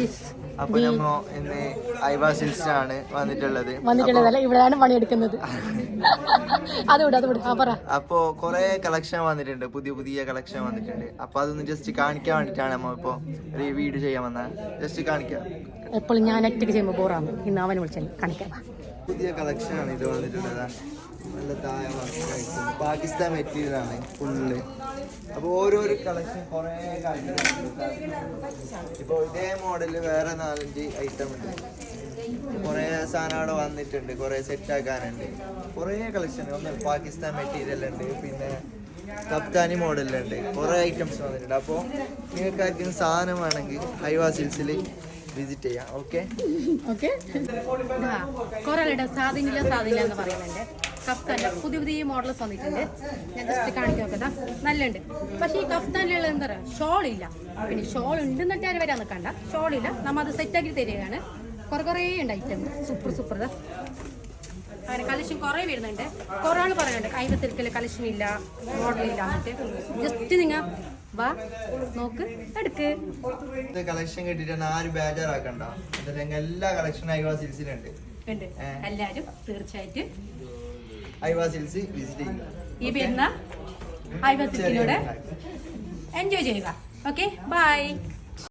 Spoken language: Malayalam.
ഗൈസ്, അപ്പൊ നമ്മ ഇന്ന് ഐവ സിൽസിലാണ് വന്നിട്ടുള്ളത്. ഇവിടെയാണ് പണിയെടുക്കുന്നത്. അത് പറ. അപ്പൊ കൊറേ കളക്ഷൻ വന്നിട്ടുണ്ട്, പുതിയ പുതിയ കളക്ഷൻ വന്നിട്ടുണ്ട്. അപ്പൊ അതൊന്ന് ജസ്റ്റ് കാണിക്കാൻ വേണ്ടിട്ടാണ് നമ്മ ഇപ്പൊ ഒരു വീഡിയോ ചെയ്യാൻ വന്ന. ജസ്റ്റ് കാണിക്കാം. എപ്പോഴും ഞാൻ ഒറ്റയ്ക്ക് ചെയ്യുമ്പോൾ ബോറാണ്. ഇന്ന് അവനെ വിളിച്ചാൽ കാണിക്കാം. പുതിയ കളക്ഷൻ ആണ് ഇത് വന്നിട്ടുള്ളത്. നല്ല താഴ പാകിസ്ഥാൻ മെറ്റീരിയൽ ആണ് ഫുള്ള്. അപ്പോൾ ഓരോരോ കളക്ഷൻ കുറേ കാണിക്കുന്നുണ്ട്. ഇപ്പോൾ ഇതേ മോഡല് വേറെ 4-5 ഐറ്റം ഉണ്ട്. കുറേ സാധനം അവിടെ വന്നിട്ടുണ്ട്, കുറേ സെറ്റ് ആക്കാനുണ്ട്, കുറേ കളക്ഷൻ. ഒന്ന് പാകിസ്ഥാൻ മെറ്റീരിയൽ ഉണ്ട്, പിന്നെ കപ്താനി മോഡലുണ്ട്, കുറേ ഐറ്റംസ് വന്നിട്ടുണ്ട്. അപ്പോൾ നിങ്ങൾക്ക് ആർക്കും സാധനം വേണമെങ്കിൽ ഹൈവ സിൽസിൽ വിസിറ്റ് ചെയ്യാം. ഓക്കെ കുറേ സാധനം എന്ന് പറയുന്നുണ്ട്. കഫ്താൻ്റെ പുതിയ പുതിയ മോഡൽസ് വന്നിട്ടുണ്ട്. ഞാൻ ജസ്റ്റ് കാണിക്കാൻ നോക്കട്ടാ. നല്ലുണ്ട്. പക്ഷേ ഈ കഫ്താനിലുള്ള എന്താ പറയുക, ഷോളില്ല. പിന്നെ ഷോൾ ഉണ്ടെന്നിട്ട് ആരും വരാൻ നിൽക്കണ്ട. ഷോളില്ല, നമ്മൾ അത് സെറ്റാക്കി തരികയാണ്. കുറേ ഉണ്ട് ഐറ്റം. സൂപ്പർ അങ്ങനെ കളക്ഷൻ കുറേ വരുന്നുണ്ട്. കുറേ ആൾ പറയുന്നുണ്ട് ഐവ സിൽക്കിൽ കളക്ഷൻ ഇല്ല, മോഡലില്ല എന്നിട്ട്. ജസ്റ്റ് നിങ്ങൾ വാ, നോക്ക്, എടുക്ക്. കളക്ഷൻ കിട്ടിയിട്ട് ആരും ബേജാറാക്കണ്ട. എല്ലാ കളക്ഷനും ഐവ സിൽസിലുണ്ട്. എല്ലാവരും തീർച്ചയായിട്ടും ഐവ സിൽസ് വിസിറ്റ് ചെയ്യുക. ഈ വരുന്ന ഐവ സിൽക്കിലൂടെ എൻജോയ് ചെയ്യുക. Okay, by.